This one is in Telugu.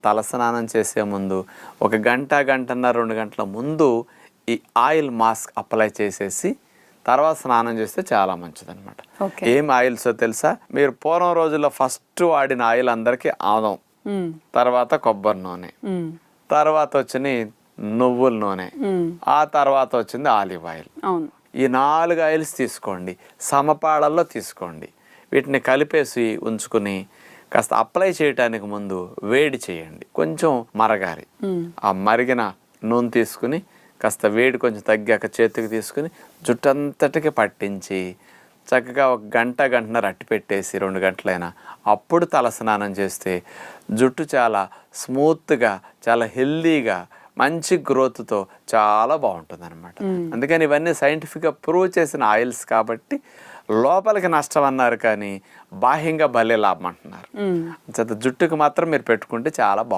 తలస్నానం చేసే ముందు ఒక గంట, గంటన్నర, 2 గంటల ముందు ఈ ఆయిల్ మాస్క్ అప్లై చేసేసి తర్వాత స్నానం చేస్తే చాలా మంచిదన్నమాట. ఏం ఆయిల్స్ తెలుసా? మీరు పూర్వం రోజుల్లో ఫస్ట్ వాడిన ఆయిల్ అందరికీ ఆముదం, తర్వాత కొబ్బరి నూనె, తర్వాత వచ్చింది నువ్వుల నూనె, ఆ తర్వాత వచ్చింది ఆలివ్ ఆయిల్. ఈ 4 ఆయిల్స్ తీసుకోండి, సమపాళల్లో తీసుకోండి. వీటిని కలిపేసి ఉంచుకుని కాస్త అప్లై చేయటానికి ముందు వేడి చేయండి, కొంచెం మరగాలి. ఆ మరిగిన నూనె తీసుకుని కాస్త వేడి కొంచెం తగ్గాక చేతికి తీసుకుని జుట్టంతటికి పట్టించి చక్కగా ఒక గంట, గంటన్నర అట్టి పెట్టేసి 2 గంటలైనా అప్పుడు తల స్నానం చేస్తే జుట్టు చాలా స్మూత్గా, చాలా హెల్దీగా, మంచి గ్రోత్తో చాలా బాగుంటుంది అనమాట. అందుకని ఇవన్నీ సైంటిఫిక్గా ప్రూవ్ చేసిన ఆయిల్స్ కాబట్టి లోపలికి నష్టం అన్నారు కానీ బాహ్యంగా భలే లాభం అంటున్నారు. జుట్టుకు మాత్రం మీరు పెట్టుకుంటే చాలా బాగుంటుంది.